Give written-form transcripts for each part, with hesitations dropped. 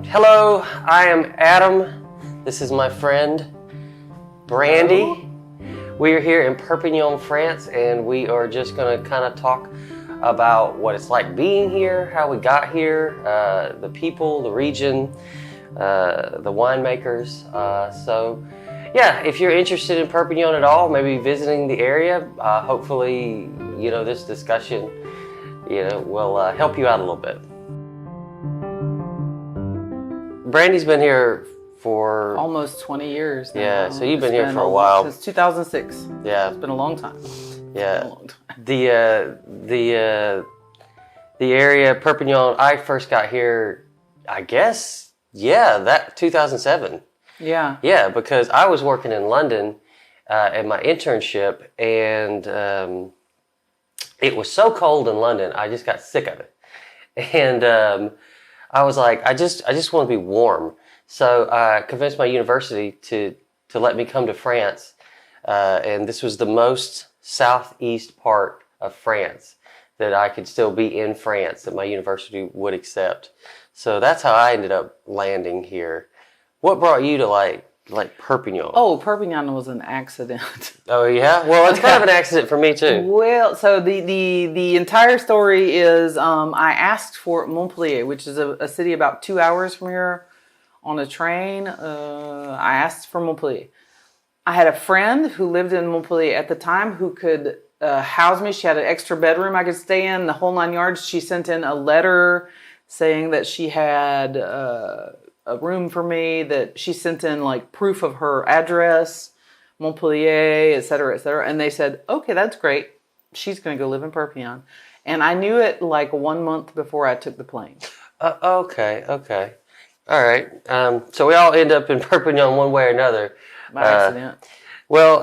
Hello, I am Adam. This is my friend, Brandi. We are here in Perpignan, France, and we are just going to kind of talk about what it's like being here, how we got here, the people, the region, the winemakers. So, yeah, if you're interested in Perpignan at all, maybe visiting the area, hopefully, this discussion, will help you out a little bit. Brandi's been here for almost 20 years now. Yeah, so you've been here for a while. Since 2006. Yeah. It's been a long time. Yeah. The area, Perpignan, I first got here, I guess, that 2007. Yeah. Yeah, because I was working in London at my internship, and it was so cold in London, I just got sick of it. And I was like, I just want to be warm. So I convinced my university to let me come to France. And this was the most southeast part of France that I could still be in France, that my university would accept. So that's how I ended up landing here. What brought you to like Perpignan? Oh, Perpignan was an accident. Oh yeah? Well, it's kind of an accident for me too. Well, so the entire story is I asked for Montpellier, which is a city about 2 hours from here on a train. I asked for Montpellier. I had a friend who lived in Montpellier at the time who could house me. She had an extra bedroom I could stay in, the whole 9 yards. She sent in a letter saying that she had a room for me, that she sent in like proof of her address, Montpellier, et cetera, et cetera. And they said, okay, that's great. She's going to go live in Perpignan. And I knew it like 1 month before I took the plane. Okay. All right. So we all end up in Perpignan one way or another. By accident. Well,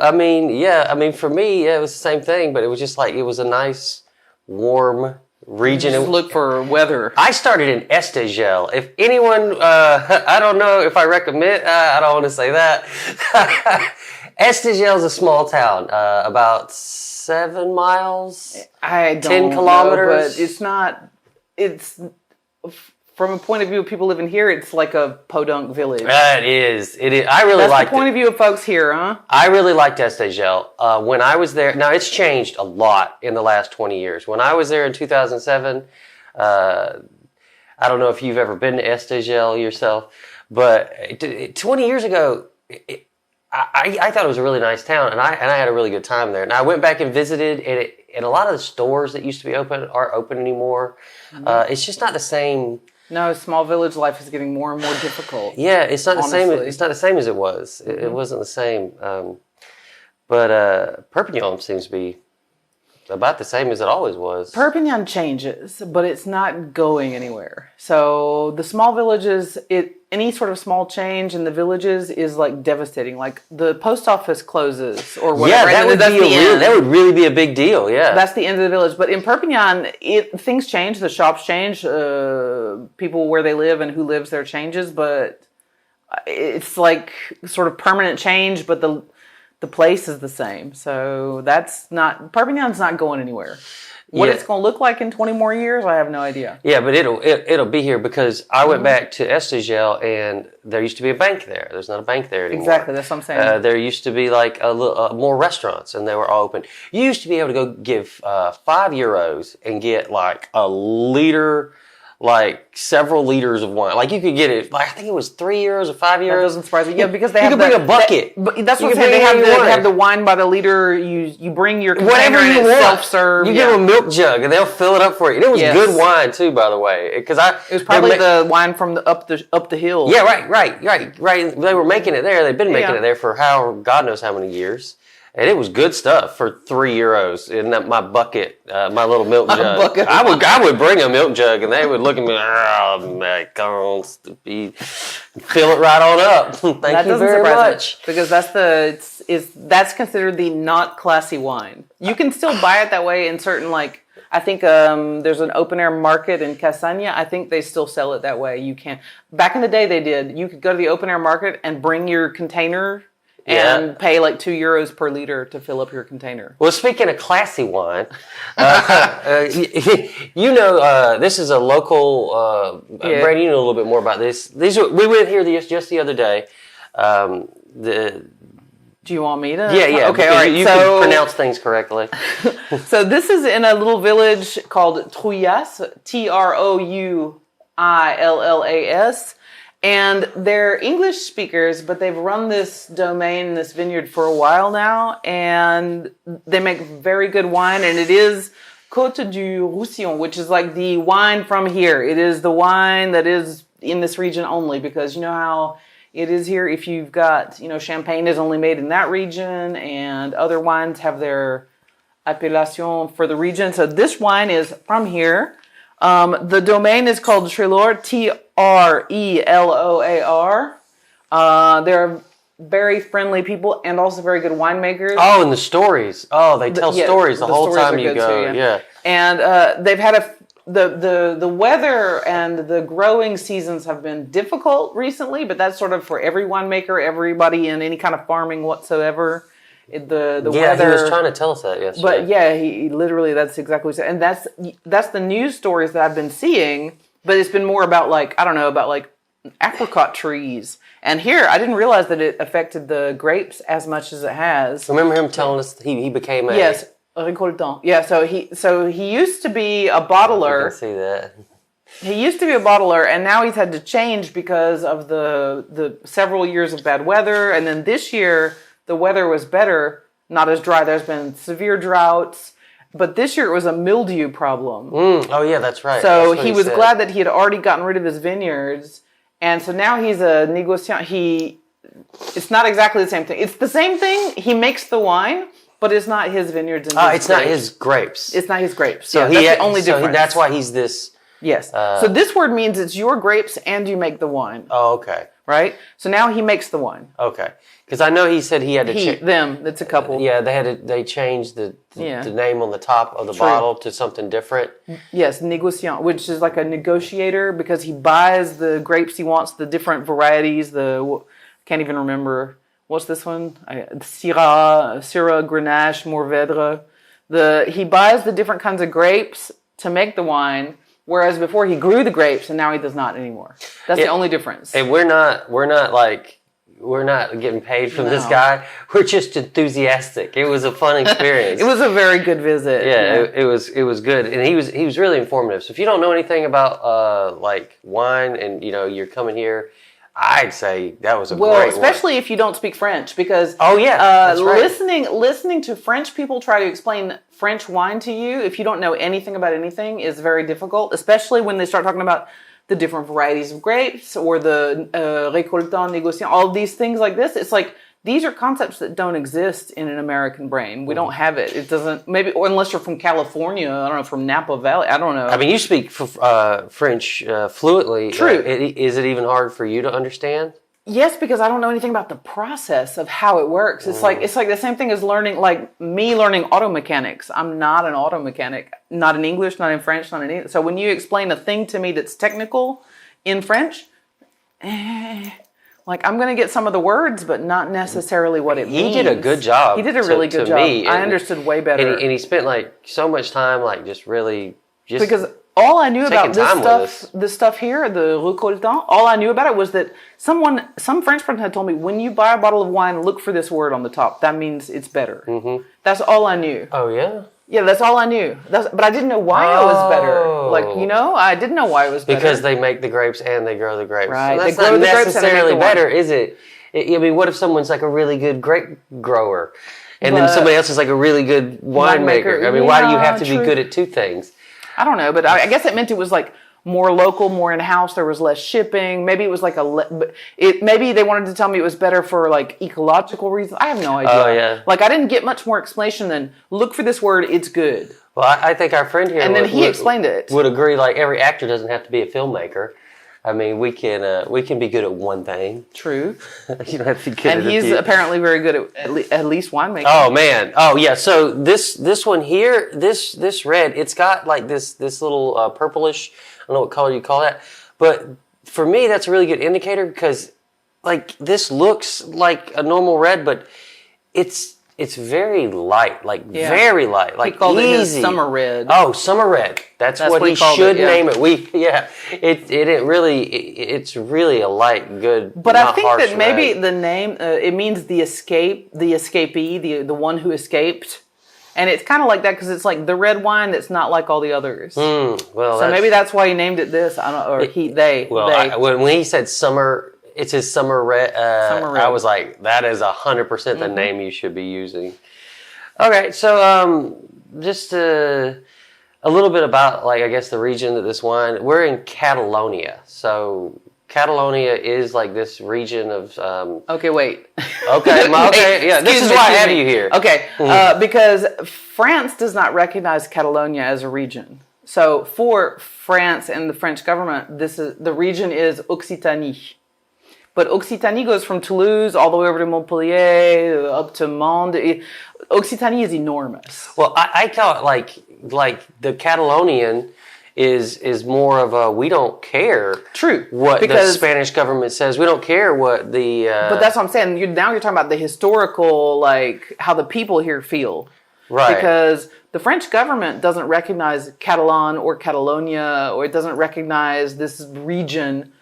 for me, it was the same thing, but it was just like, it was a nice, warm region. Just look for weather. I started in Estagel. If anyone, I don't know if I recommend, I don't want to say that. Estagel is a small town, about 7 miles, I don't 10 kilometers. Know, but it's from a point of view of people living here, it's like a podunk village. It is. I really liked it. That's the point of view of folks here, huh? I really liked Estagel. When I was there, now it's changed a lot in the last 20 years. When I was there in 2007, I don't know if you've ever been to Estagel yourself, but 20 years ago, I thought it was a really nice town, and I had a really good time there. And I went back and visited, and a lot of the stores that used to be open aren't open anymore. Mm-hmm. It's just not the same. No, small village life is getting more and more difficult. Yeah, it's not the same. It's not the same as it was. Mm-hmm. It wasn't the same. But Perpignan seems to be about the same as it always was. Perpignan changes, but it's not going anywhere. So the small villages, any sort of small change in the villages is like devastating. Like the post office closes or whatever. Yeah, that would really be a big deal. Yeah, that's the end of the village. But in Perpignan, things change. The shops change. People where they live and who lives there changes. But it's like sort of permanent change. But the place is the same. So Perpignan's not going anywhere. What it's going to look like in 20 more years, I have no idea. Yeah, but it'll be here because I went back to Estagel and there used to be a bank there. There's not a bank there anymore. Exactly, that's what I'm saying. There used to be like more restaurants and they were all open. You used to be able to go give €5 and get like a liter, like several liters of wine. Like you could get it, like I think it was €3 or €5. That doesn't surprise me. Yeah, because they you could bring a bucket. That's what I'm saying. They have the wine by the liter. You bring your container whatever you want. Self-serve. You give them a milk jug and they'll fill it up for you. And it was good wine too, by the way. It was probably the wine from up the hill. Yeah, right. They were making it there. They've been making it there for God knows how many years. And it was good stuff for €3 in my bucket, my little milk jug. I would bring a milk jug, and they would look at me, oh my God, fill it right on up. Thank you very much. Because that's considered the not classy wine. You can still buy it that way in certain I think there's an open air market in Catalonia. I think they still sell it that way. You can. Back in the day, they did. You could go to the open air market and bring your container. and pay like €2 per liter to fill up your container. Well, speaking of classy wine, this is a local. Brandi, you know a little bit more about this. We went here just the other day. Do you want me to? Yeah. Okay, all right. You can pronounce things correctly. So this is in a little village called Trouillas, Trouillas, and they're English speakers, but they've run this domain, this vineyard for a while now, and they make very good wine, and it is Côte du Roussillon, which is like the wine from here. It is the wine that is in this region only, because you know how it is here. If you've got, champagne is only made in that region, and other wines have their appellation for the region. So this wine is from here. The domain is called Treloar, Treloar. They're very friendly people and also very good winemakers. Oh, and the stories. Oh, they tell stories the whole time you go. Too, yeah. And they've had the weather and the growing seasons have been difficult recently, but that's sort of for every winemaker, everybody in any kind of farming whatsoever. The weather. He was trying to tell us that yesterday. But yeah, he literally, that's exactly what he said. And that's the news stories that I've been seeing, but it's been more about about apricot trees. And here, I didn't realize that it affected the grapes as much as it has. Remember him telling us he became a... Yes, récoltant. Yeah, so he used to be a bottler. I can see that. He used to be a bottler, and now he's had to change because of the several years of bad weather. And then this year, the weather was better, not as dry. There's been severe droughts, but this year it was a mildew problem. Oh yeah, that's right. So he was glad that he had already gotten rid of his vineyards, and so now he's a négociant. It's not exactly the same thing. It's the same thing. He makes the wine, but it's not his vineyards. And it's not his grapes. It's not his grapes. So that's the only difference. That's why he's this. Yes. So this word means it's your grapes and you make the wine. Oh, okay. Right? So now he makes the wine. Okay. Because I know he said he had to... It's a couple. Yeah, they changed the name on the top of the bottle to something different. Yes, négociant, which is like a negotiator, because he buys the grapes he wants, the different varieties, can't even remember, what's this one? Syrah, Grenache, Mourvèdre. He buys the different kinds of grapes to make the wine, whereas before he grew the grapes and now he does not anymore. That's the only difference. And we're not getting paid from this guy. We're just enthusiastic. It was a fun experience. It was a very good visit. Yeah. It was good, and he was really informative. So if you don't know anything about wine and you're coming here, I'd say that was a great one. Especially if you don't speak French, because that's right. listening to French people try to explain French wine to you, if you don't know anything about anything, is very difficult, especially when they start talking about the different varieties of grapes or the récoltant, négociant, all these things like this. It's like, these are concepts that don't exist in an American brain. We don't have it. It doesn't, maybe, or unless you're from California, I don't know, from Napa Valley, I don't know. I mean, you speak French fluently. True. Is it even hard for you to understand? Yes, because I don't know anything about the process of how it works. It's like the same thing as learning auto mechanics. I'm not an auto mechanic, not in English, not in French, not in English. So when you explain a thing to me that's technical in French, I'm going to get some of the words, but not necessarily what it means. He did a good job. He did a really good job. I understood way better. And he spent so much time because all I knew about this stuff here, the récoltant, all I knew about it was that some French person had told me, when you buy a bottle of wine, look for this word on the top. That means it's better. Mm-hmm. That's all I knew. Oh, yeah? Yeah, that's all I knew. But I didn't know why it was better. I didn't know why it was better. Because they make the grapes and they grow the grapes. Right. So that's not necessarily better, is it? I mean, what if someone's a really good grape grower and then somebody else is a really good winemaker? I mean, why do you have to be good at two things? I don't know, but I guess it meant it was more local, more in-house. There was less shipping. Maybe it was maybe they wanted to tell me it was better for ecological reasons. I have no idea. Oh, yeah. I didn't get much more explanation than look for this word, it's good. Well, I think our friend here he explained it. Would agree every actor doesn't have to be a filmmaker. I mean, we can be good at one thing. True. You don't have to be good at And he's apparently very good at least winemaking. Oh, man. Oh, yeah. So this one here, this red, it's got this little purplish, I don't know what color you call that. But for me, that's a really good indicator because like this looks like a normal red, but it's very light, like very light, like he called easy. it his summer red. Oh, summer red. That's what he should name it. It's really a light, good. But I think that maybe red. the name it means the escapee, the one who escaped. And it's kind of like that because it's like the red wine that's not like all the others. Well, so maybe that's why he named it this. I don't, or they. When he said summer, it's his summer red. Summer red. I was like, that is 100% the name you should be using. Okay, so just a little bit about like I guess the region that this wine. We're in Catalonia, so. Catalonia is like this region of. Okay, wait. Okay, yeah. This is why I have you here. Okay, because France does not recognize Catalonia as a region. So for France and the French government, the region is Occitanie. But Occitanie goes from Toulouse all the way over to Montpellier, up to Mende. Occitanie is enormous. Well, I call it like the Catalonian. Is more of a we don't care. True. What the Spanish government says. We don't care what the. But that's what I'm saying. Now you're talking about the historical, like how the people here feel. Right. Because the French government doesn't recognize Catalan or Catalonia, or it doesn't recognize this region,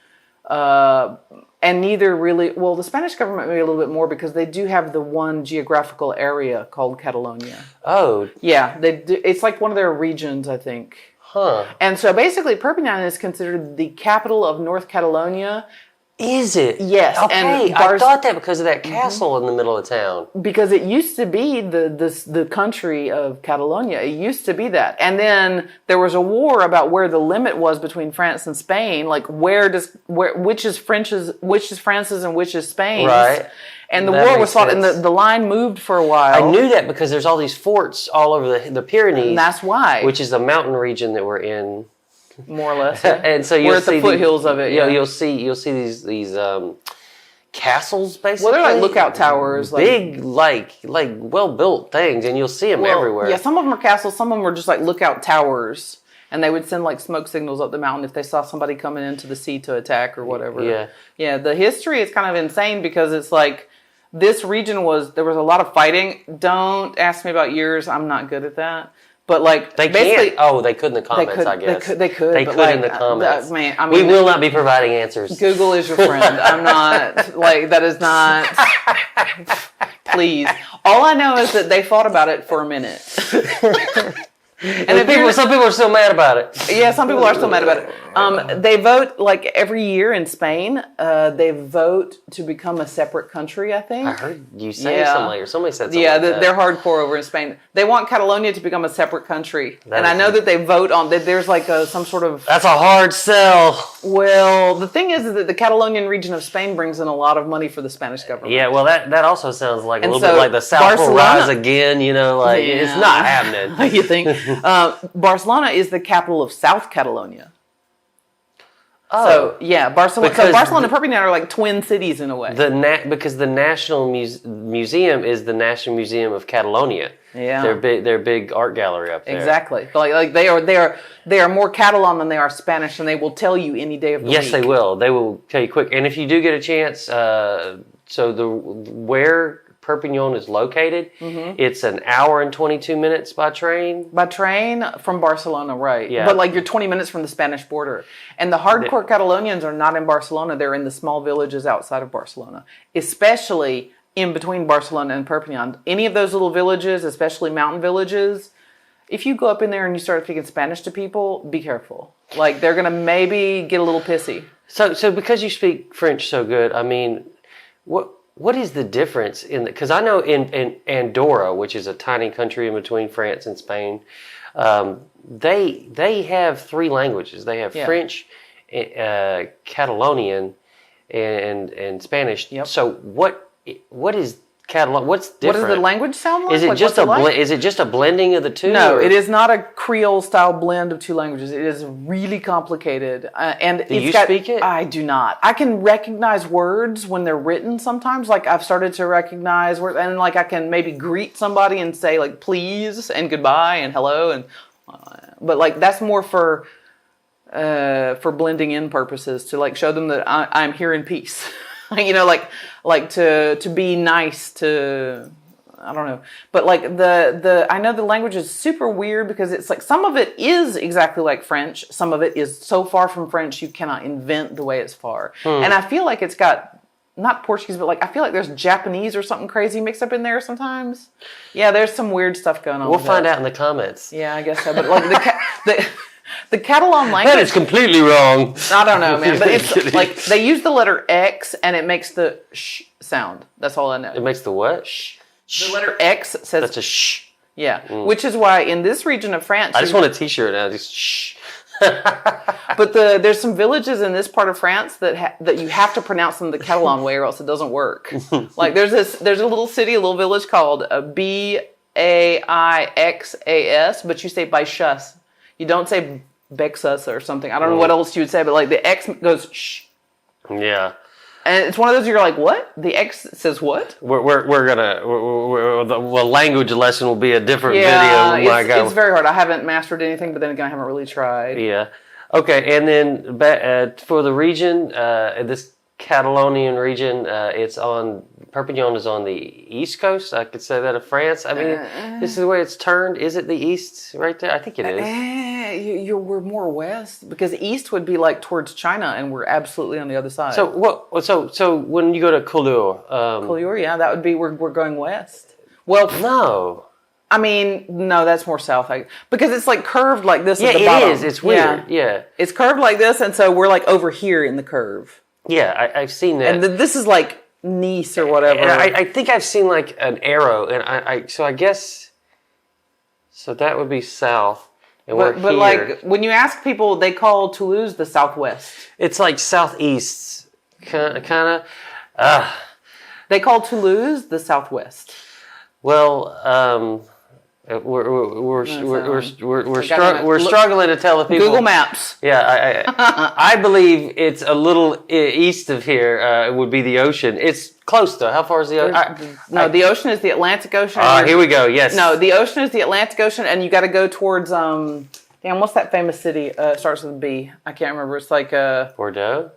and neither really. Well, the Spanish government maybe a little bit more because they do have the one geographical area called Catalonia. Oh. Yeah, they do. It's like one of their regions, I think. Huh. And so basically Perpignan is considered the capital of North Catalonia. Is it? Yes. Okay, and I thought that because of that castle in the middle of town. Because it used to be the country of Catalonia. It used to be that. And then there was a war about where the limit was between France and Spain. Like which is France's and which is Spain's. Right. And the war was fought, and the line moved for a while. I knew that because there's all these forts all over the Pyrenees. And that's why. Which is the mountain region that we're in. More or less. Yeah. And so we're at the foothills of it. Yeah, you'll see these castles basically. Well, they're like lookout towers, big, like well built things, and you'll see them everywhere. Yeah, some of them are castles. Some of them are just like lookout towers. And they would send like smoke signals up the mountain if they saw somebody coming into the sea to attack or whatever. Yeah. Yeah, the history is kind of insane because it's like this region there was a lot of fighting. Don't ask me about years. I'm not good at that. But like they can't. Oh, they could in the comments. I guess they could in the comments. Man, I mean, we will not be providing answers. Google is your friend. I'm not like that. Is not. Please. All I know is that they fought about it for a minute. And some people are still mad about it. Yeah, some people are still mad about it. They vote like every year in Spain. They vote to become a separate country, I think. I heard you say something, or somebody said something. Yeah, like that. They're hardcore over in Spain. They want Catalonia to become a separate country, and I know that they vote on. There's like some sort of. That's a hard sell. Well, the thing is that the Catalonian region of Spain brings in a lot of money for the Spanish government. Yeah, well, that also sounds like a little bit like the South will rise again. You know, like it's not happening. You think? Barcelona is the capital of South Catalonia. Oh. So, yeah, Barcelona and Perpignan are like twin cities in a way. Because the National Museum is the National Museum of Catalonia. Yeah. They're big art gallery up there. Exactly. Like they are more Catalan than they are Spanish, and they will tell you any day of the week. Yes, they will. They will tell you quick. And if you do get a chance, where Perpignan is located, it's an hour and 22 minutes by train. By train from Barcelona, right. Yeah. But like you're 20 minutes from the Spanish border. And the hardcore Catalonians are not in Barcelona. They're in the small villages outside of Barcelona. Especially in between Barcelona and Perpignan. Any of those little villages, especially mountain villages, if you go up in there and you start speaking Spanish to people, be careful. Like they're going to maybe get a little pissy. So because you speak French so good, I mean, what is the difference in because I know in Andorra, which is a tiny country in between France and Spain, they have three languages. They have French, Catalonian, and Spanish. Yep. So what is Catalan? What's different? What does the language sound like? Is it just is it just a blending of the two? No, it is not a Creole style blend of two languages. It is really complicated. And do you speak it? I do not. I can recognize words when they're written sometimes. Like I've started to recognize words, and like I can maybe greet somebody and say like please and goodbye and hello and. But like that's more for blending in purposes to like show them that I'm here in peace. like to be nice to. I don't know, but like I know the language is super weird because it's like some of it is exactly like French, some of it is so far from French you cannot invent the way it's far, and I feel like it's got not Portuguese, but like I feel like there's Japanese or something crazy mixed up in there sometimes. Yeah, there's some weird stuff going on. We'll find out in the comments. Yeah, I guess so. But like the Catalan language, that is completely wrong. I don't know, man, but it's like they use the letter X and it makes the sh sound. That's all I know. It makes the what? Shh. The letter X says... That's a shh. Yeah, which is why in this region of France... I just want a t-shirt now, just shh. But there's some villages in this part of France that you have to pronounce them the Catalan way or else it doesn't work. Like there's a little city, a little village called Baixas, but you say Baixas. You don't say Bexas or something. I don't know what else you would say, but like the X goes shh. Yeah. And it's one of those you're like, what? The X says what? We're gonna the language lesson will be a different video. Oh my God, it's very hard. I haven't mastered anything, but then again, I haven't really tried. Yeah. Okay, and then for the region, this Catalonian region, it's on Perpignan is on the east coast. I could say that of France. I mean, this is the way it's turned. Is it the east right there? I think it is. We're more west because east would be like towards China, and we're absolutely on the other side. So what? So when you go to Collioure, yeah, that would be we're going west. Well, no. I mean, no, that's more south. Because it's like curved like this at the it bottom. is. It's weird. Yeah. It's curved like this, and so we're like over here in the curve. Yeah, I've seen that. And this is like Nice or whatever. And I think I've seen like an arrow, and I guess so that would be south. And but here. Like when you ask people, they call Toulouse the southwest. It's like southeast, kind of. They call Toulouse the southwest. Well, we're struggling to tell the people. Google Maps. Yeah, I believe it's a little east of here. Would be the ocean. It's close though. How far is the ocean? The ocean is the Atlantic Ocean. Here we go. Yes. No, the ocean is the Atlantic Ocean, and you got to go towards what's that famous city? Starts with a B. I can't remember. It's like Bordeaux.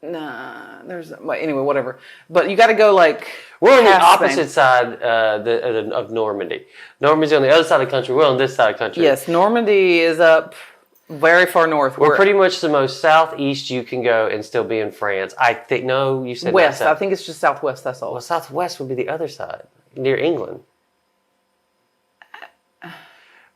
Nah, anyway, whatever. But you got to go like. We're on the opposite side of Normandy. Normandy's on the other side of the country. We're on this side of the country. Yes, Normandy is up very far north. We're pretty much the most southeast you can go and still be in France. I think. No, you said west. I think it's just southwest. That's all. Well, southwest would be the other side, near England.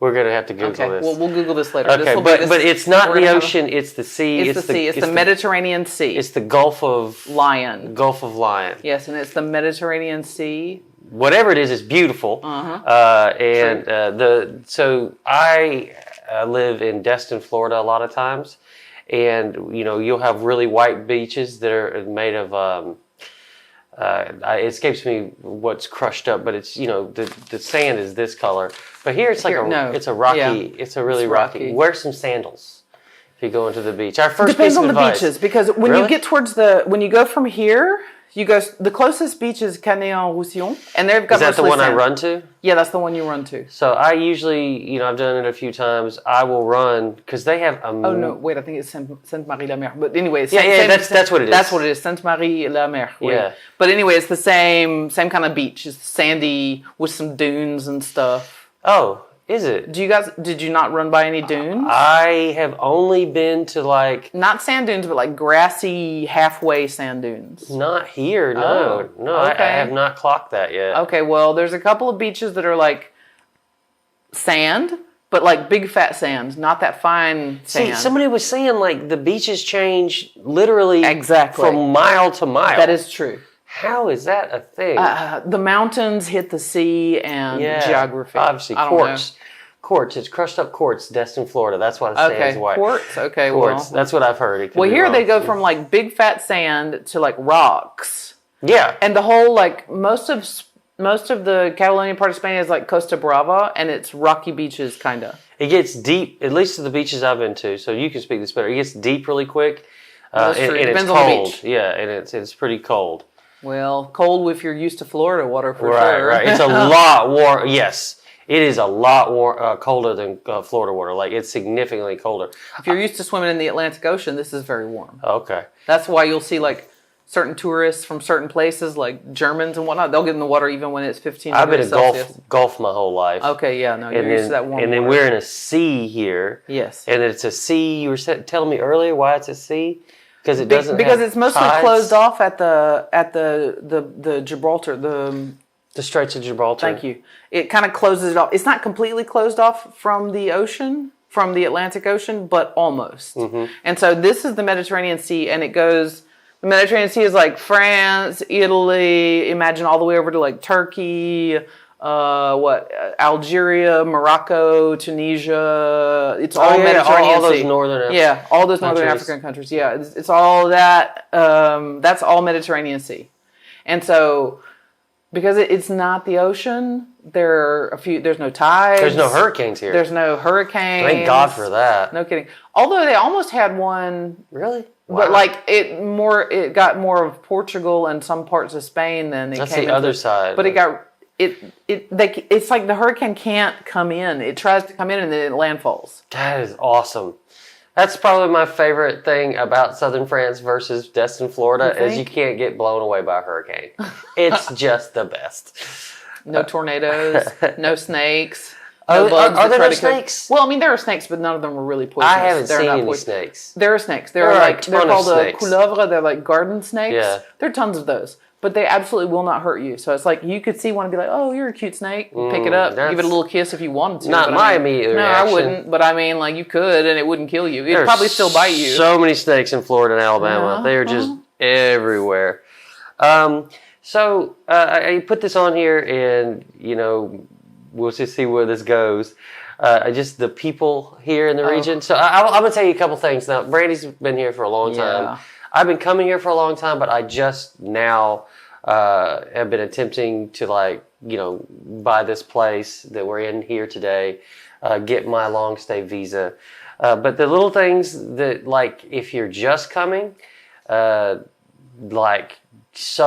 We're going to have to Google this. Well, we'll Google this later. Okay, but it's not the ocean, it's the sea. It's the sea. It's the Mediterranean Sea. It's the Gulf of Lion. Gulf of Lion. Yes, and it's the Mediterranean Sea. Whatever it is, it's beautiful. So I live in Destin, Florida a lot of times. And, you'll have really white beaches that are made of... it escapes me what's crushed up, but it's the sand is this color. But here it's like it's a rocky. Yeah. It's a really rocky. Wear some sandals if you go into the beach. Our first depends piece of on the advice. Beaches because when you get towards when you go from here, you go the closest beach is Canet-en-Roussillon, and they've got. Is that the one I run to? Yeah, that's the one you run to. So I usually, I've done it a few times. I will run because they have. Oh no! Wait, I think it's Sainte-Marie-la-Mer. But anyway, that's what it is. That's what it is. Sainte-Marie-la-Mer. Yeah. But anyway, it's the same kind of beach. It's sandy with some dunes and stuff. Oh, is it? Did you not run by any dunes? I have only been to not sand dunes, but like grassy halfway sand dunes. Not here, no. No, okay. I have not clocked that yet. Okay, well, there's a couple of beaches that are like sand, but like big fat sand, not that fine sand. See, somebody was saying like the beaches change literally from mile to mile. That is true. How is that a thing? The mountains hit the sea and geography. Obviously, quartz. It's crushed up quartz, Destin, Florida. That's why the sand's white. Quartz. Okay, quartz. That's what I've heard. Well, here they go from like big fat sand to like rocks. Yeah. And the whole like most of the Catalonian part of Spain is like Costa Brava, and it's rocky beaches, kind of. It gets deep, at least to the beaches I've been to. So you can speak this better. It gets deep really quick, and it's cold. On the beach. Yeah, and it's pretty cold. Well, cold if you're used to Florida water for sure. Right. It's a lot warm. Yes, it is a lot colder than Florida water. Like it's significantly colder. If you're used to swimming in the Atlantic Ocean, this is very warm. Okay. That's why you'll see like certain tourists from certain places, like Germans and whatnot, they'll get in the water even when it's 15 I've been degrees to Celsius. golf my whole life. Okay, yeah, no, you're used to that warm and then water. we're in a sea here. Yes. And it's a sea. You were telling me earlier why it's a sea? Because it doesn't because have it's mostly tides? closed off at the Gibraltar, The Straits of Gibraltar. Thank you. It kind of closes it off. It's not completely closed off from the ocean, from the Atlantic Ocean, but almost. And so this is the Mediterranean Sea, and it goes. The Mediterranean Sea is like France, Italy. Imagine all the way over to like Turkey, Algeria, Morocco, Tunisia. It's all Mediterranean all those Sea. northern. Yeah, all those northern countries. African countries. Yeah, it's all that. That's all Mediterranean Sea, and so. Because it's not the ocean, there's no tides. There's no hurricanes here. There's no hurricanes. Thank God for that. No kidding. Although they almost had one. Really? But Wow. like it got more of Portugal and some parts of Spain than That's the other side. But it's like the hurricane can't come in. It tries to come in and then it landfalls. That is awesome. That's probably my favorite thing about southern France versus Destin, Florida, is you can't get blown away by a hurricane. It's just the best. No tornadoes, no snakes. Are bugs there that try no to kill- snakes? Well, I mean, there are snakes, but none of them were really poisonous. I haven't They're seen not any poisonous. snakes. There are snakes. There are a they're ton of called snakes. couleuvres. They're like garden snakes. Yeah. There are tons of those. But they absolutely will not hurt you. So it's like you could see one and be like, "Oh, you're a cute snake." Pick it up, give it a little kiss if you wanted to. Not but my I mean, immediate No, reaction. I wouldn't. But I mean, like you could, and it wouldn't kill you. It'd There's probably still bite you. So many snakes in Florida and Alabama. They are just everywhere. So I put this on here, and we'll just see where this goes. Just the people here in the region. So I'm going to tell you a couple things. Now, Brandi's been here for a long time. I've been coming here for a long time, but I just now have been attempting to buy this place that we're in here today, get my long stay visa. But the little things that, like, if you're just coming, so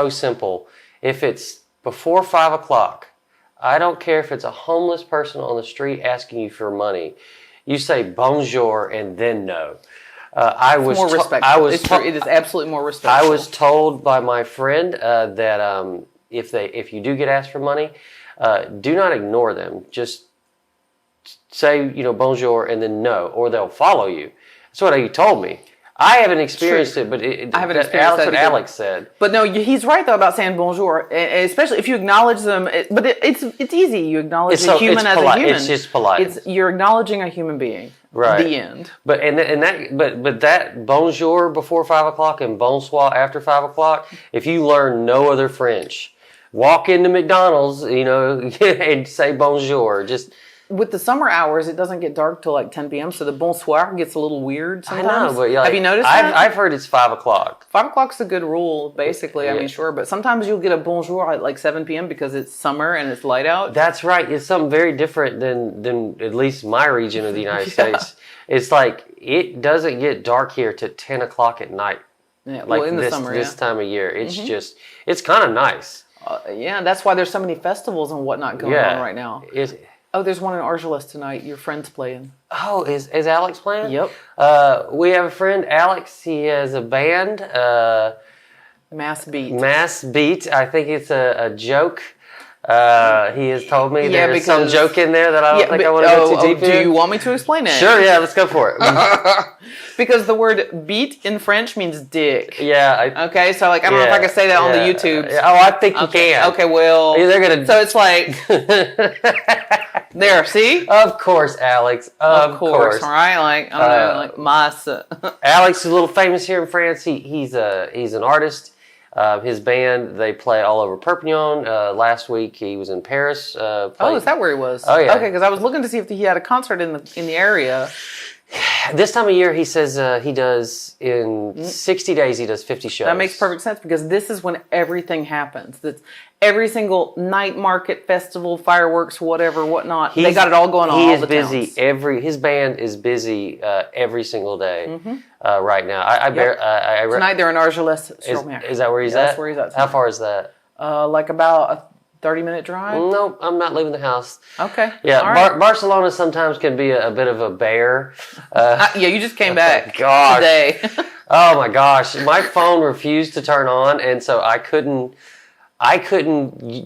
simple. If it's before 5 o'clock, I don't care if it's a homeless person on the street asking you for money. You say bonjour and then no. It's more respectful. It is absolutely more respectful. I was told by my friend that if you do get asked for money, do not ignore them. Just say bonjour and then no, or they'll follow you. That's what he told me. I haven't experienced it, but I haven't experienced that's that what either. Alex said. But no, he's right though about saying bonjour, especially if you acknowledge them. It's easy. You acknowledge a human as a human. It's just polite. You're acknowledging a human being. Right. The end. But that bonjour before 5 o'clock and bonsoir after 5 o'clock. If you learn no other French, walk into McDonald's, and say bonjour. Just. With the summer hours, it doesn't get dark till like 10 p.m., so the bonsoir gets a little weird sometimes. I know, but have you noticed that? I've heard it's 5 o'clock. 5 o'clock's a good rule, basically. Yeah. I mean, sure, but sometimes you'll get a bonjour at like 7 p.m. because it's summer and it's light out. That's right. It's something very different than at least my region of the United States. It's like it doesn't get dark here till 10 o'clock at night. Yeah, well, in the summer, this time of year. It's just, it's kind of nice. Yeah, that's why there's so many festivals and whatnot going on right now. Oh, there's one in Argelès tonight. Your friend's playing. Oh, is Alex playing? Yep. We have a friend, Alex. He has a band. Mass Beat. Mass Beat. I think it's a joke. He has told me there's some joke in there that I don't think I want to go too deep in. Do you want me to explain it? Sure, yeah, let's go for it. Because the word beat in French means dick. Yeah. Okay, so like I don't know if I can say that on the YouTube. Oh, I think you can. Okay, well. They're gonna. So it's like. There, see? Of course, Alex. Of course. Right? Like, I don't know, like Massa. Alex is a little famous here in France. He's an artist. His band, they play all over Perpignan. Last week he was in Paris. Is that where he was? Oh yeah. Okay, because I was looking to see if he had a concert in the area. This time of year, he says he does, in 60 days, he does 50 shows. That makes perfect sense because this is when everything happens. That's every single night market, festival, fireworks, whatever, whatnot. They got it all going on. He all is the busy towns. His band is busy every single day right now. Tonight they're in Argelès. Is that where he's at? That's where he's at. How far is that? Like about a 30-minute drive? No, I'm not leaving the house. Okay. Yeah, right. Barcelona sometimes can be a bit of a bear. Yeah, you just came back Gosh. today. Oh my gosh, my phone refused to turn on, and so I couldn't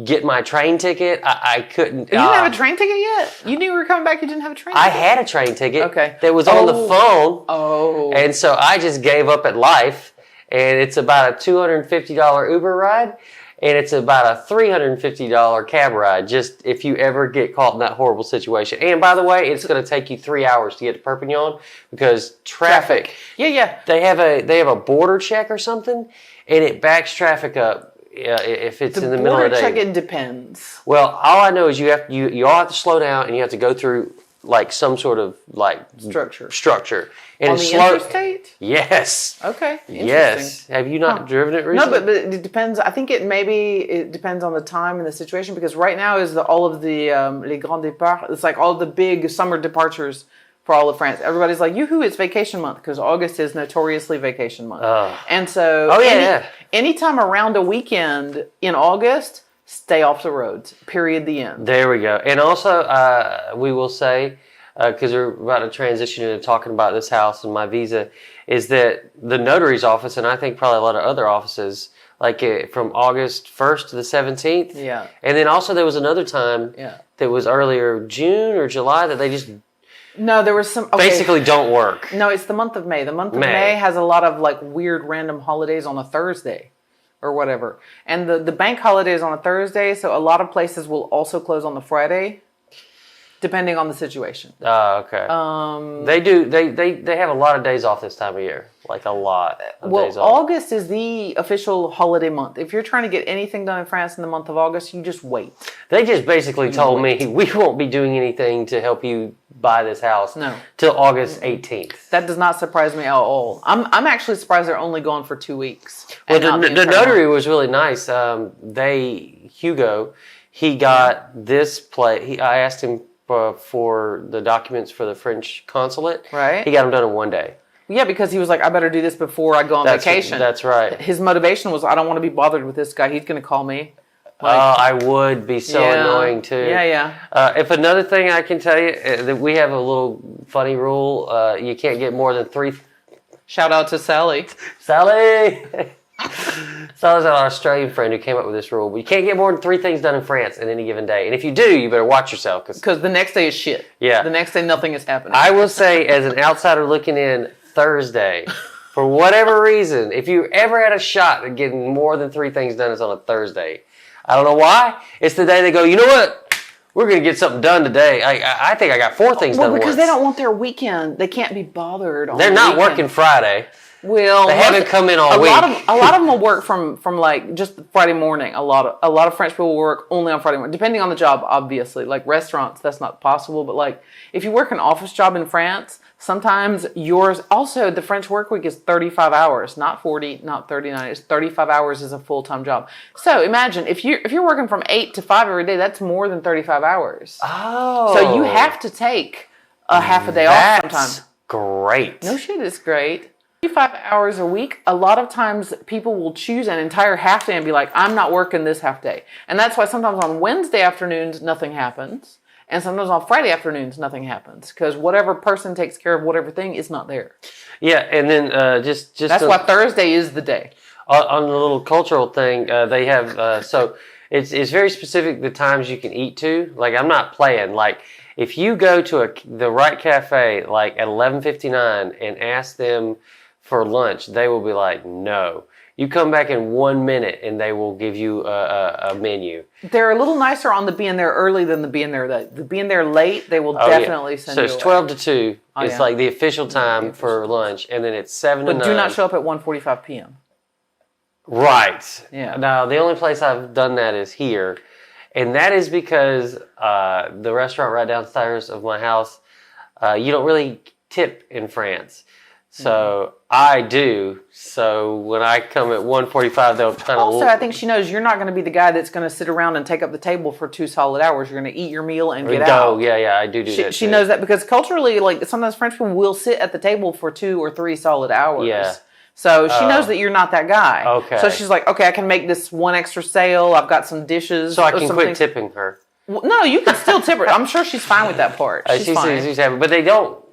get my train ticket. I couldn't. You didn't have a train ticket yet? You knew you were coming back. You didn't have a train ticket? I had a train ticket. Okay. That was on the phone. Oh. And so I just gave up at life, and it's about a $250 Uber ride, and it's about a $350 cab ride, just if you ever get caught in that horrible situation. And by the way, it's going to take you 3 hours to get to Perpignan because traffic. Yeah. They have a border check or something, and it backs traffic up. If it's in the middle of the day. Border check, it depends. Well, all I know is you all have to slow down, and you have to go through like some sort of like structure. And on the interstate? Yes. Okay. Yes. Have you not driven it recently? No, but it depends. I think it depends on the time and the situation, because right now is all of the les grands départs. It's like all the big summer departures for all of France. Everybody's like, yoo-hoo, it's vacation month, because August is notoriously vacation month. And so anytime around a weekend in August, stay off the roads, period, the end. There we go. And also, we will say, because we're about to transition into talking about this house and my visa, is that the notary's office, and I think probably a lot of other offices, like from August 1st to the 17th. Yeah. And then also there was another time that was earlier, June or July, that they just... No, there was some... Basically don't work. No, it's the month of May. The month of May has a lot of like weird random holidays on a Thursday or whatever. And the bank holiday is on a Thursday, so a lot of places will also close on the Friday, depending on the situation. Oh, okay. They do. They have a lot of days off this time of year. Like a lot of days off. August is the official holiday month. If you're trying to get anything done in France in the month of August, you just wait. They just basically told me, we won't be doing anything to help you buy this house till August 18th. That does not surprise me at all. I'm actually surprised they're only gone for 2 weeks. Well, the notary was really nice. Hugo, he got this play. I asked him for the documents for the French consulate. Right. He got them done in 1 day. Yeah, because he was like, I better do this before I go on vacation. That's right. His motivation was, I don't want to be bothered with this guy. He's going to call me. I would be so annoying too. Yeah. If another thing I can tell you, that we have a little funny rule. You can't get more than 3... Shout out to Sally. Sally! Sally's an Australian friend who came up with this rule. But you can't get more than 3 things done in France in any given day. And if you do, you better watch yourself. Because the next day is shit. Yeah. The next day, nothing is happening. I will say, as an outsider looking in, Thursday, for whatever reason, if you ever had a shot at getting more than 3 things done, it's on a Thursday. I don't know why. It's the day they go, you know what? We're going to get something done today. I think I got 4 things done because once. they don't want their weekend. They can't be bothered on They're not weekend. working Friday. Well, they haven't come in all week. A lot of them will work from like just Friday morning. A lot of French people will work only on Friday morning, depending on the job, obviously. Like restaurants, that's not possible. But like if you work an office job in France, sometimes yours also the French work week is 35 hours, not 40, not 39. It's 35 hours is a full-time job. So imagine if you're working from 8 to 5 every day, that's more than 35 hours. Oh, so you have to take a half a day off sometimes. Great. No shit, it's great. 35 hours a week, a lot of times people will choose an entire half day and be like, I'm not working this half day. And that's why sometimes on Wednesday afternoons, nothing happens. And sometimes on Friday afternoons, nothing happens. Because whatever person takes care of whatever thing is not there. Yeah, and then just that's why Thursday is the day. On the little cultural thing, they have, so it's very specific the times you can eat to. Like, I'm not playing. Like, if you go to the right cafe, like at 11:59 and ask them for lunch, they will be like, no. You come back in 1 minute and they will give you a menu. They're a little nicer on the being there early than the being there late. The being there late, they will definitely send you So it's 12 to 2. It's like the official time for lunch. And then it's 7 to 9. But do not show up at 1:45 p.m. Right. Yeah. Now, the only place I've done that is here. And that is because the restaurant right downstairs of my house, you don't really tip in France. So I do. So when I come at 1:45, they'll kind of... Also, I think she knows you're not going to be the guy that's going to sit around and take up the table for 2 solid hours. You're going to eat your meal and get out. Yeah, I do that. She knows that because culturally, like sometimes French people will sit at the table for 2 or 3 solid hours. Yeah. So she knows that you're not that guy. Okay. So she's like, okay, I can make this 1 extra sale. I've got some dishes. So I can quit tipping her. Well, no, you can still tip her. I'm sure she's fine with that part. She's fine. But they don't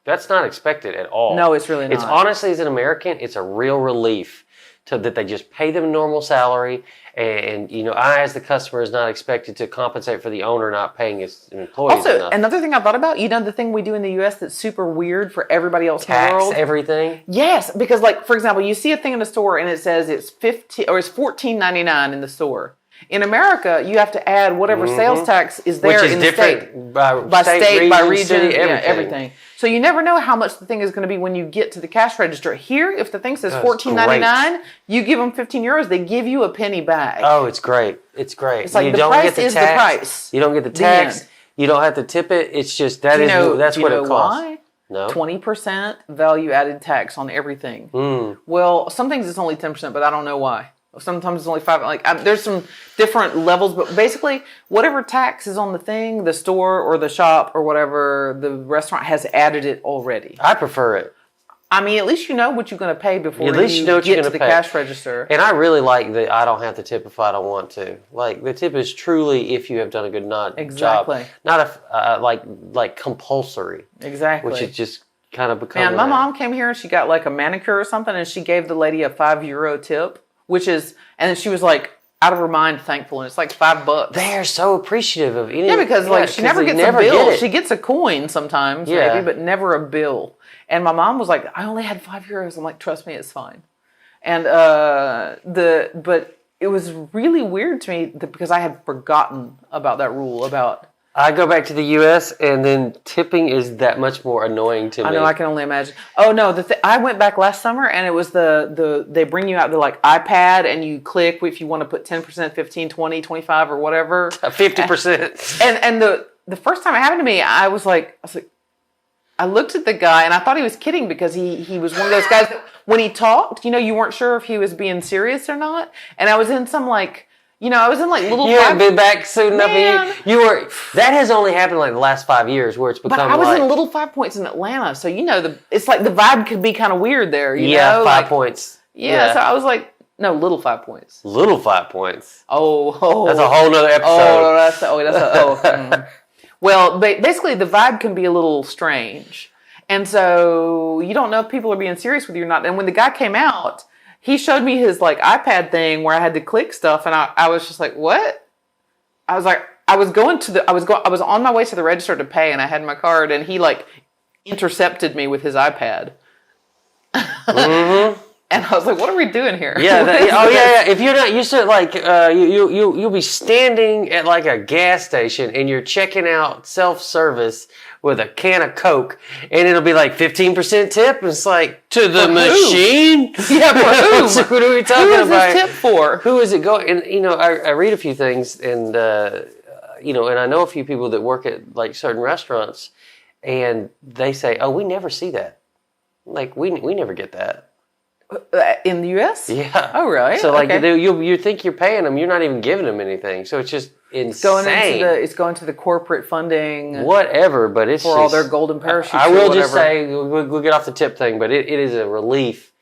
That's not expected at all. No, it's really not. It's honestly, as an American, it's a real relief that they just pay them a normal salary. And, I, as the customer, is not expected to compensate for the owner not paying his employees also, enough. Another thing I thought about, the thing we do in the U.S. that's super weird for everybody else in the world? Tax everything? Yes, because, for example, you see a thing in the store and it says it's $14.99 in the store. In America, you have to add whatever sales tax is there in the state. By state, by region, city, everything. So you never know how much the thing is going to be when you get to the cash register. Here, if the thing says $14.99, you give them €15, they give you a penny back. Oh, it's great. It's great. It's like the price is the price. You don't get the tax. You don't have to tip it. It's just, that's what it costs. Why? No. 20% value added tax on everything. Well, some things it's only 10%, but I don't know why. Sometimes it's only 5%. There's some different levels, but basically, whatever tax is on the thing, the store or the shop or whatever, the restaurant has added it already. I prefer it. I mean, at least you know what you're going to pay before at least you know what get you're to the pay. cash register. And I really like that I don't have to tip if I don't want to. Like, the tip is truly if you have done a good job. Not like compulsory. Exactly. Which is just kind of becoming. Man, my mom came here and she got like a manicure or something, and she gave the lady a €5 tip. And then she was like out of her mind thankful, and it's like $5. They are so appreciative of any. Yeah, because she never gets a bill. She gets a coin sometimes, maybe, but never a bill. And my mom was like, I only had €5. I'm like, trust me, it's fine. And but it was really weird to me because I had forgotten about that rule about. I go back to the U.S. and then tipping is that much more annoying to me. I know, I can only imagine. Oh no, I went back last summer and it was they bring you out the iPad and you click if you want to put 10%, 15, 20, 25 or whatever. 50%. And the first time it happened to me, I was like, I looked at the guy and I thought he was kidding because he was one of those guys that when he talked, you weren't sure if he was being serious or not. And I was in some I was in little. You haven't been back soon enough. And you were. That has only happened the last 5 years, where it's become. But I was in little 5 Points in Atlanta, so it's like the vibe could be kind of weird there. You know? 5 Points. Yeah, so I was like, no, little 5 Points. Little 5 Points. Oh, that's a whole nother episode. Well, basically, the vibe can be a little strange, and so you don't know if people are being serious with you or not. And when the guy came out. He showed me his iPad thing where I had to click stuff, and I was just like, "What?" I was like, I was on my way to the register to pay, and I had my card, and he intercepted me with his iPad. Mm-hmm. And I was like, "What are we doing here?" Yeah. If you're not used to it, you'll be standing at a gas station, and you're checking out self-service with a can of Coke, and it'll be 15% tip. It's to the machine. Yeah, for who? What are we talking who is about? This tip for? Who is it going? And I read a few things, and and I know a few people that work at certain restaurants, and they say, "Oh, we never see that. We never get that." In the U.S.? Yeah. Oh, really? So you think you're paying them, you're not even giving them anything. So it's just insane. It's going to the corporate funding. Whatever, but it's for all their golden parachutes. I will just say, we'll get off the tip thing, but it is a relief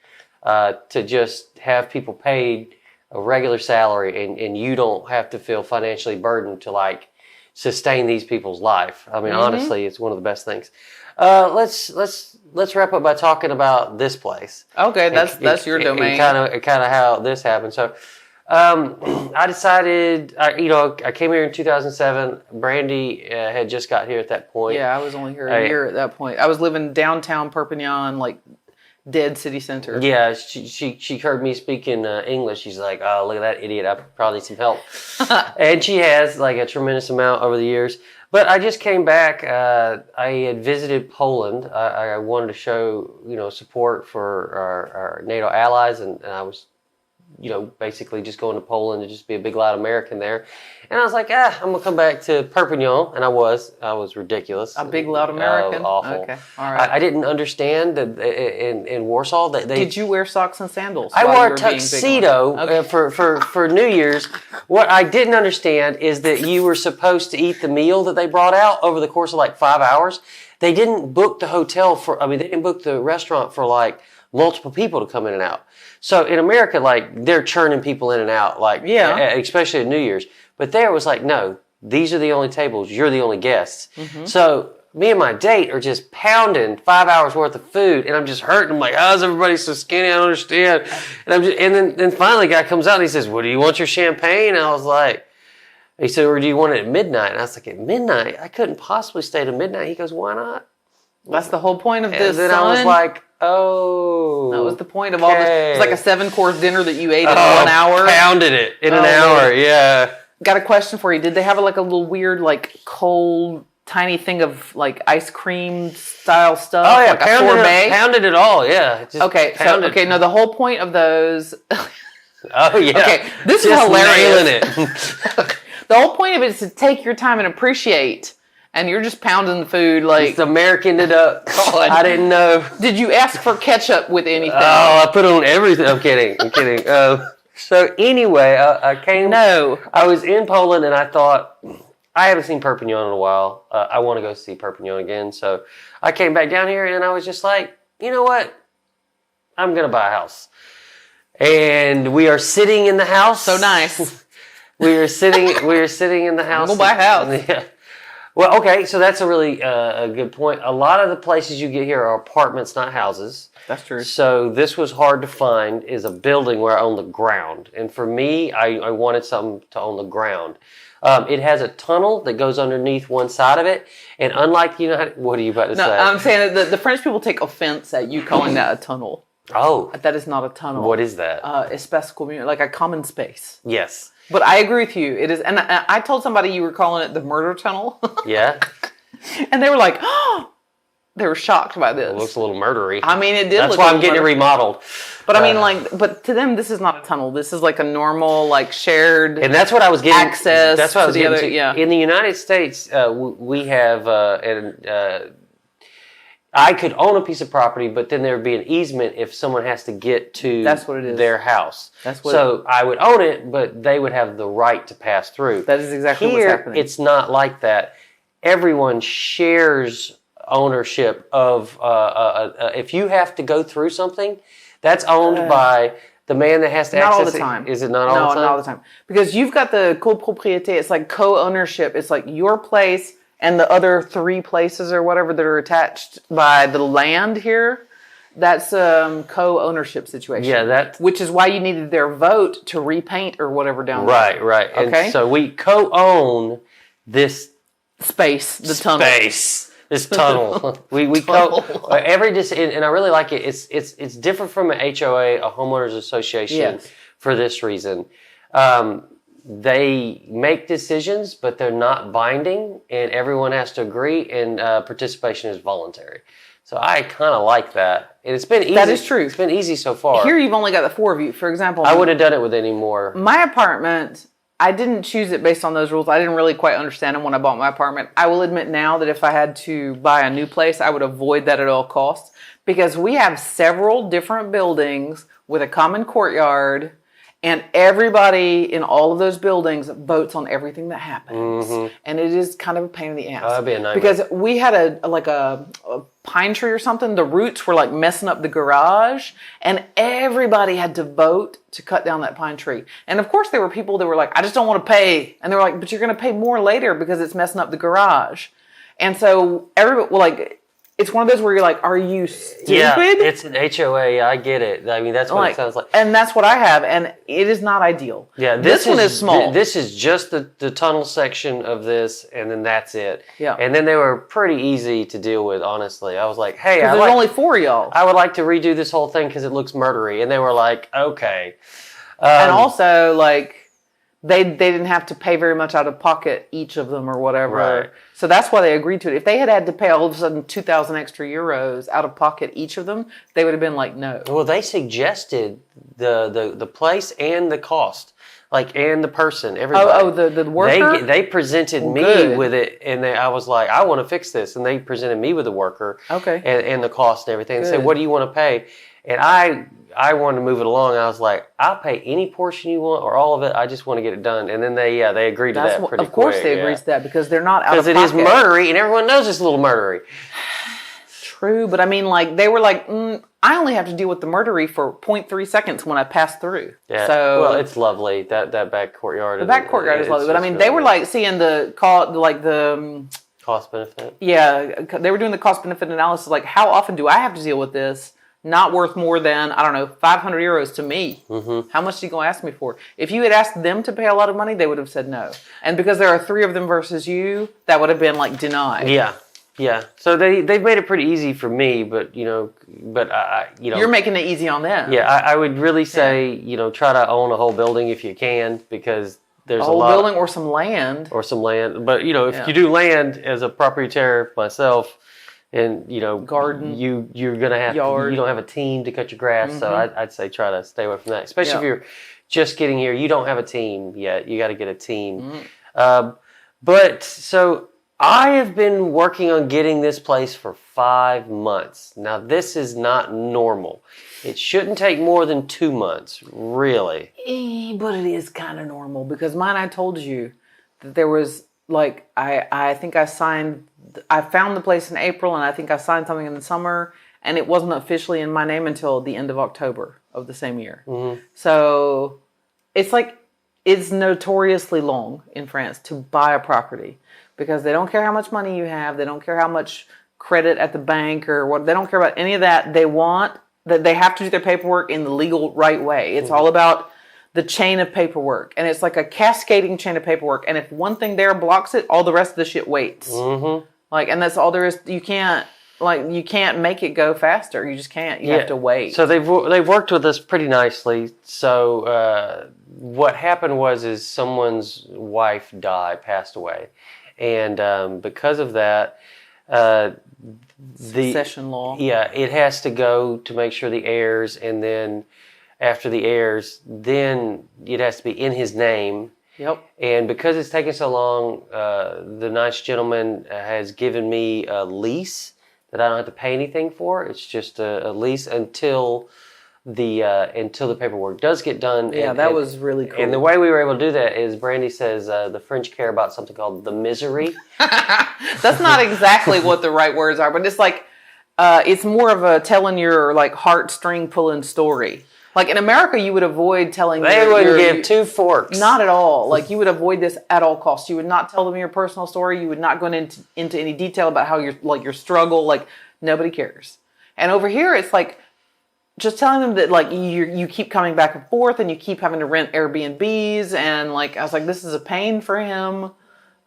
to just have people paid a regular salary, and you don't have to feel financially burdened to sustain these people's life. I mean, honestly, it's one of the best things. Let's wrap up by talking about this place. Okay, that's your domain. And kind of how this happened. So, I decided, I came here in 2007. Brandi had just got here at that point. Yeah, I was only here a year at that point. I was living downtown Perpignan, dead city center. Yeah, she heard me speaking English. She's like, "Oh, look at that idiot! I probably need some help." And she has a tremendous amount over the years. But I just came back. I had visited Poland. I wanted to show support for our NATO allies, and I was basically just going to Poland to just be a big loud American there. And I was like, I'm gonna come back to Perpignan, and I was ridiculous. A big loud American. Awful. Okay, all right. I didn't understand that in Warsaw that they. Did you wear socks and sandals? I wore a tuxedo for New Year's. What I didn't understand is that you were supposed to eat the meal that they brought out over the course of 5 hours. They didn't book the hotel they didn't book the restaurant for multiple people to come in and out. So in America, they're churning people in and out, especially at New Year's. But there was no, these are the only tables. You're the only guests. Mm-hmm. So me and my date are just pounding 5 hours worth of food, and I'm just hurting. I'm like, how's everybody so skinny? I don't understand. And then finally, a guy comes out and he says, "Well, do you want your champagne?" And I was like, he said, "Or do you want it at midnight?" And I was like, "At midnight? I couldn't possibly stay to midnight." He goes, "Why not?" That's the whole point of this. And then I was like, oh. That was the point of all this. It's like a 7-course dinner that you ate in 1 hour. Pounded it in an hour, yeah. Got a question for you. Did they have like a little weird, like cold, tiny thing of like ice cream style stuff? Oh yeah, like a sorbet? Pounded it all, yeah. Just no, the whole point of those. Oh yeah. Okay, this just is hilarious. Nailing it. The whole point of it is to take your time and appreciate. And you're just pounding the food like... Just Americaned it up. God. I didn't know. Did you ask for ketchup with anything? Oh, I put on everything. I'm kidding. So anyway, I came... No. I was in Poland and I thought, I haven't seen Perpignan in a while. I want to go see Perpignan again. So I came back down here and I was just like, you know what? I'm going to buy a house. And we are sitting in the house. So nice. we are sitting in the house. We'll buy a house. Yeah. Well, okay, so that's a really a good point. A lot of the places you get here are apartments, not houses. That's true. So this was hard to find, is a building where I own the ground. And for me, I wanted something to own the ground. It has a tunnel that goes underneath one side of it. And unlike, what are you about to say? No, I'm saying that the French people take offense at you calling that a tunnel. Oh. That is not a tunnel. What is that? Espace commun, like a common space. Yes. But I agree with you. It is, and I told somebody you were calling it the murder tunnel. Yeah. And they were like, oh, they were shocked by this. It looks a little murdery. I mean, it did. That's why I'm getting it remodeled. But I mean, but to them, this is not a tunnel. This is like a normal, like shared. And that's what I was getting. Access. That's what I was getting to. Yeah. In the United States, we have I could own a piece of property, but then there would be an easement if someone has to get to their house. So I would own it, but they would have the right to pass through. That is exactly what's happening. It's not like that. Everyone shares ownership of, if you have to go through something, that's owned by the man that has to access it. Not all the time. Is it not all the time? No, not all the time. Because you've got the copropriété. It's like co-ownership. It's like your place and the other 3 places or whatever that are attached by the land here. That's co-ownership situation. Yeah, which is why you needed their vote to repaint or whatever down there. Right. Okay. And so we co-own this space, tunnel. This tunnel. we and I really like it. It's different from an HOA, a homeowners association, for this reason. They make decisions, but they're not binding, and everyone has to agree, and participation is voluntary. So I kind of like that. And it's been easy. That is true. It's been easy so far. Here you've only got the 4 of you. For example, I would have done it with any more. My apartment, I didn't choose it based on those rules. I didn't really quite understand them when I bought my apartment. I will admit now that if I had to buy a new place, I would avoid that at all costs, because we have several different buildings with a common courtyard. And everybody in all of those buildings votes on everything that happens. Mm-hmm. And it is kind of a pain in the ass. Oh, that'd be a nightmare. Because we had a pine tree or something. The roots were like messing up the garage. And everybody had to vote to cut down that pine tree. And of course there were people that were like, I just don't want to pay. And they were like, but you're going to pay more later because it's messing up the garage. And so everybody, it's one of those where you're like, are you stupid? Yeah, it's an HOA. I get it. I mean, that's what it sounds like. And that's what I have. And it is not ideal. Yeah, this one is small. This is just the tunnel section of this, and then that's it. Yeah. And then they were pretty easy to deal with, honestly. I was like, hey, there's only 4 of y'all. I would like to redo this whole thing because it looks murdery. And they were like, okay. And also, like, they didn't have to pay very much out of pocket, each of them or whatever. Right. So that's why they agreed to it. If they had to pay all of a sudden 2,000 extra euros out of pocket, each of them, they would have been like, no. Well, they suggested the place and the cost, and the person, everybody. The worker? They presented me with it, and I was like, I want to fix this. And they presented me with the worker and the cost and everything. And said, what do you want to pay? And I wanted to move it along. I was like, I'll pay any portion you want or all of it. I just want to get it done. And then they agreed to that pretty quick. Of course they agreed to that because they're not out of pocket. Because it is murdery, and everyone knows it's a little murdery. True, but I mean, they were like, I only have to deal with the murdery for 0.3 seconds when I pass through. Yeah, so, well, it's lovely, that back courtyard. The back courtyard is lovely, but I mean, they were like seeing Cost benefit. Yeah, they were doing the cost benefit analysis. Like, how often do I have to deal with this? Not worth more than, I don't know, 500 euros to me. Mm-hmm. How much are you going to ask me for? If you had asked them to pay a lot of money, they would have said no. And because there are 3 of them versus you, that would have been like denied. Yeah. So they've made it pretty easy for me, but I you're making it easy on them. Yeah, I would really say try to own a whole building if you can, because there's a whole building or some land. But if you do land as a proprietaire myself, and garden, you're gonna have you don't have a team to cut your grass, so I'd say try to stay away from that, especially if you're just getting here. You don't have a team yet. You got to get a team. But so I have been working on getting this place for 5 months. Now this is not normal. It shouldn't take more than 2 months, really. But it is kind of normal, because mine, I told you that there was like I think I found the place in April, and I think I signed something in the summer, and it wasn't officially in my name until the end of October of the same year. Mm-hmm. So it's notoriously long in France to buy a property, because they don't care how much money you have. They don't care how much credit at the bank or what. They don't care about any of that. They want that they have to do their paperwork in the legal right way. It's all about the chain of paperwork, and it's like a cascading chain of paperwork. And if one thing there blocks it, all the rest of the shit waits. Mm-hmm. And that's all there is. You can't make it go faster. You just can't. You have to wait. So they've worked with us pretty nicely. So what happened is someone's wife passed away, and because of that, succession law. Yeah, it has to go to make sure the heirs, and then after the heirs, then it has to be in his name. Yep. And because it's taken so long, the nice gentleman has given me a lease that I don't have to pay anything for. It's just a lease until the paperwork does get done. Yeah, that was really cool. And the way we were able to do that is Brandi says the French care about something called the misery. That's not exactly what the right words are, but it's like it's more of a telling your heartstring pulling story. Like in America, you would avoid telling. They wouldn't give 2 forks. Not at all. Like you would avoid this at all costs. You would not tell them your personal story. You would not go into any detail about how your struggle. Like nobody cares. And over here, it's like just telling them that you keep coming back and forth, and you keep having to rent Airbnbs, and I was like, this is a pain for him.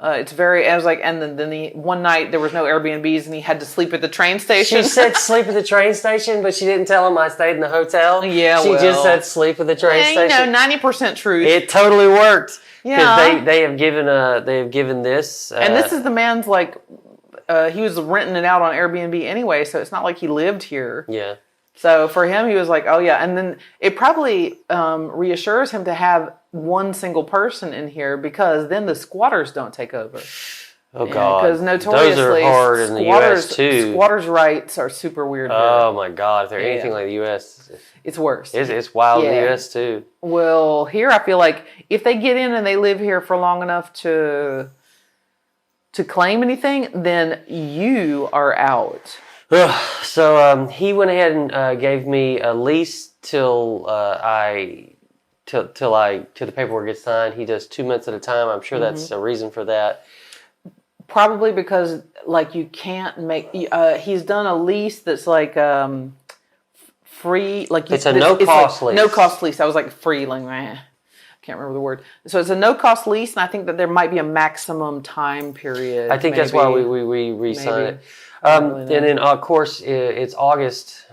It's very. I was like, and then the one night there was no Airbnbs, and he had to sleep at the train station. She said sleep at the train station, but she didn't tell him I stayed in the hotel. Yeah, she just said sleep at the train station. 90% truth. It totally worked. Yeah, because they have given this, and this is the man's he was renting it out on Airbnb anyway, so it's not like he lived here. Yeah. So for him, he was like, oh yeah. And then it probably reassures him to have one single person in here, because then the squatters don't take over. Oh God. Because notoriously, those are hard in the U.S. too. Squatters' rights are super weird here. Oh my God. If they're anything like the U.S. It's worse. It's wild in the U.S. too. Well, here I feel like if they get in and they live here for long enough to claim anything, then you are out. So he went ahead and gave me a lease till the paperwork gets signed. He does 2 months at a time. I'm sure that's a reason for that. Probably because you can't make. He's done a lease that's free. It's a no cost lease. No cost lease. I was like free. I can't remember the word. So it's a no cost lease, and I think that there might be a maximum time period. I think that's why we re-signed it. And then, of course, it's August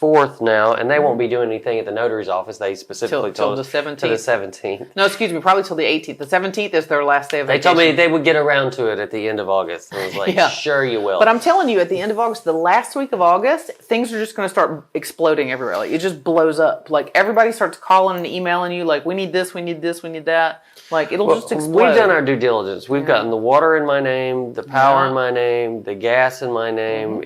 4th now, and they won't be doing anything at the notary's office. They specifically told us the 17th. To the 17th. No, excuse me, probably till the 18th. The 17th is their last day of vacation. They told me they would get around to it at the end of August. I was like, sure you will. But I'm telling you, at the end of August, the last week of August, things are just going to start exploding everywhere. It just blows up. Everybody starts calling and emailing you, we need this, we need this, we need that. It'll just explode. We've done our due diligence. We've gotten the water in my name, the power in my name, the gas in my name.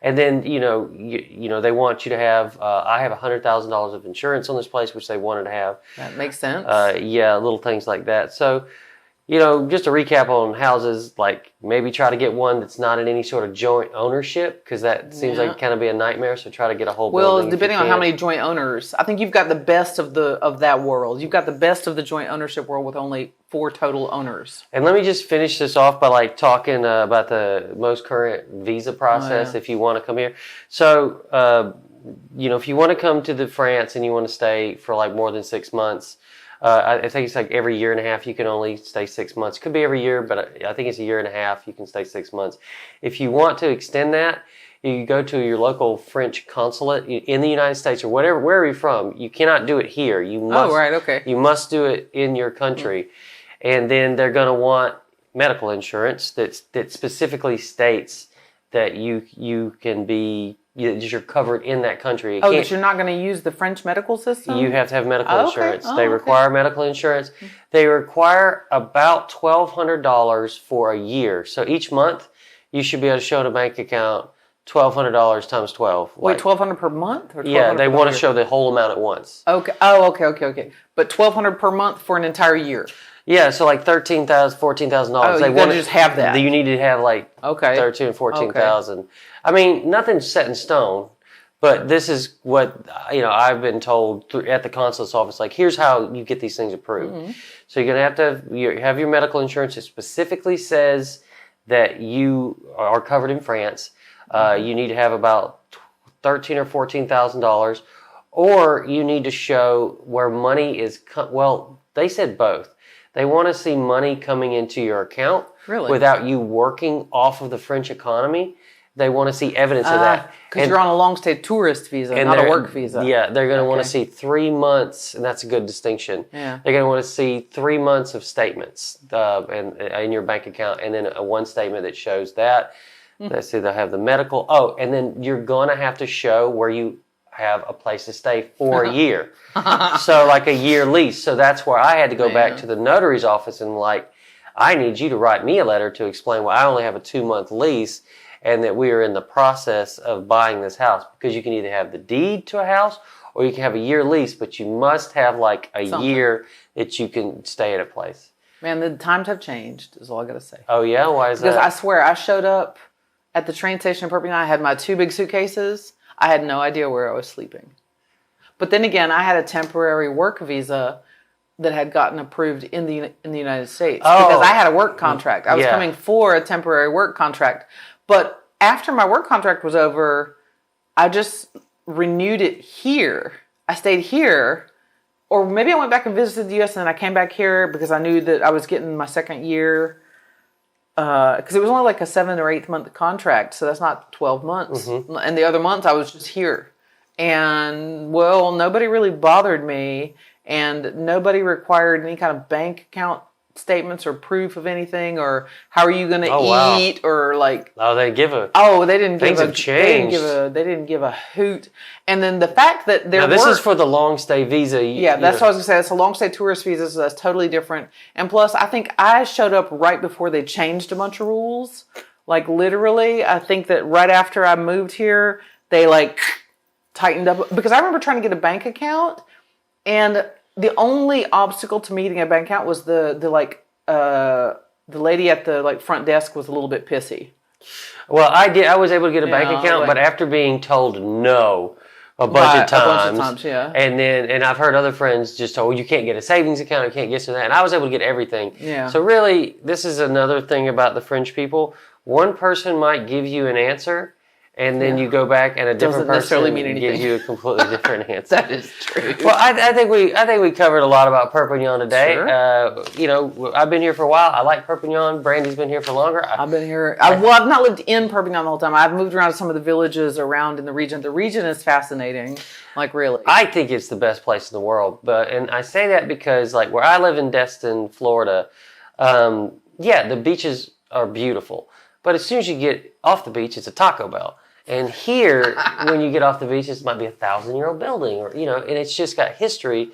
And then, they want you to have, I have $100,000 of insurance on this place, which they wanted to have. That makes sense. Little things like that. So just a recap on houses, like maybe try to get one that's not in any sort of joint ownership, because that seems like kind of be a nightmare. So try to get a whole building. Well, depending on how many joint owners, I think you've got the best of that world. You've got the best of the joint ownership world with only 4 total owners. And let me just finish this off by like talking about the most current visa process if you want to come here. So, if you want to come to the France and you want to stay for like more than 6 months. I think it's like every year and a half you can only stay 6 months. Could be every year, but I think it's a year and a half you can stay 6 months. If you want to extend that, you go to your local French consulate in the United States or wherever you're from. You cannot do it here. You must, You must do it in your country. And then they're going to want medical insurance that specifically states that you can be... you're covered in that country. That you're not going to use the French medical system? You have to have medical insurance. They require medical insurance. They require about $1,200 for a year. So each month, you should be able to show in a bank account $1,200 times 12. Wait, $1,200 per month? Or yeah, they want to show the whole amount at once. Okay. Oh, okay. But $1,200 per month for an entire year? Yeah, so like $13,000, $14,000. They want to just have that. You need to have like $13,000 and $14,000. I mean, nothing's set in stone, but this is what I've been told at the consulate's office. Like, here's how you get these things approved. Mm-hmm. So you're gonna have to have your medical insurance. It specifically says that you are covered in France. You need to have about $13,000 or $14,000, or you need to show where money is. They said both. They want to see money coming into your account without you working off of the French economy. They want to see evidence of that. Because you're on a long-stay tourist visa, not a work visa. Yeah, they're going to want to see 3 months, and that's a good distinction. Yeah. They're going to want to see 3 months of statements in your bank account, and then one statement that shows that. Let's see, they'll have the medical. Oh, and then you're going to have to show where you have a place to stay for a year. So like a year lease. So that's where I had to go back to the notary's office and I need you to write me a letter to explain why I only have a 2-month lease and that we are in the process of buying this house, because you can either have the deed to a house or you can have a year lease, but you must have like a year that you can stay at a place. Man, the times have changed is all I got to say. Oh yeah? Why is that? Because I swear I showed up at the train station in Perpignan. I had my 2 big suitcases. I had no idea where I was sleeping. But then again, I had a temporary work visa that had gotten approved in the United States because I had a work contract. I was coming for a temporary work contract. But after my work contract was over, I just renewed it here. I stayed here. Or maybe I went back and visited the U.S. and then I came back here because I knew that I was getting my second year. Because it was only like a 7 or 8 month contract, so that's not 12 months. Mm-hmm. And the other months I was just here. And, nobody really bothered me, and nobody required any kind of bank account statements or proof of anything, or how are you going to eat, or like... they give a... they didn't give a... Things have changed. They didn't give a hoot. And then the fact that this is for the long stay visa. Yeah, that's what I was going to say. It's a long stay tourist visa, so that's totally different. And plus, I think I showed up right before they changed a bunch of rules. Like, literally, I think that right after I moved here, they, tightened up. Because I remember trying to get a bank account, and the only obstacle to me getting a bank account was the lady at the front desk was a little bit pissy. Well, I was able to get a bank account, but after being told no a bunch of times, and I've heard other friends just told, you can't get a savings account, you can't get to that, and I was able to get everything. Yeah. So really, this is another thing about the French people. One person might give you an answer, and then you go back and a different person gives you a completely different answer. That is true. Well, I think we covered a lot about Perpignan today. Sure. I've been here for a while. I like Perpignan. Brandi's been here for longer. I've been here. I've not lived in Perpignan the whole time. I've moved around to some of the villages around in the region. The region is fascinating. Really. I think it's the best place in the world. And I say that because where I live in Destin, Florida, the beaches are beautiful. But as soon as you get off the beach, it's a Taco Bell. And here, when you get off the beach, it might be a 1,000-year-old building, and it's just got history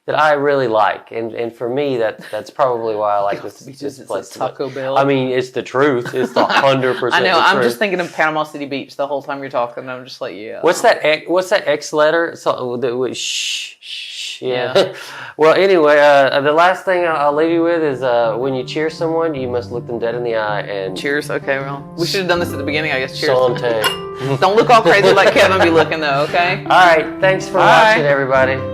that I really like, and for me that's probably why I like this place. Taco Bell. I mean, it's the truth. It's the 100%. I know. The I'm truth. just thinking of Panama City Beach the whole time you're talking. I'm just like, yeah. What's that? What's that X letter? So shh. Yeah. Well, anyway, the last thing I'll leave you with is when you cheer someone, you must look them dead in the eye and cheers. Okay, well, we should have done this at the beginning, I guess. Cheers. Santé. Don't look all crazy like Kevin be looking, though, okay? All right. Thanks for watching, everybody.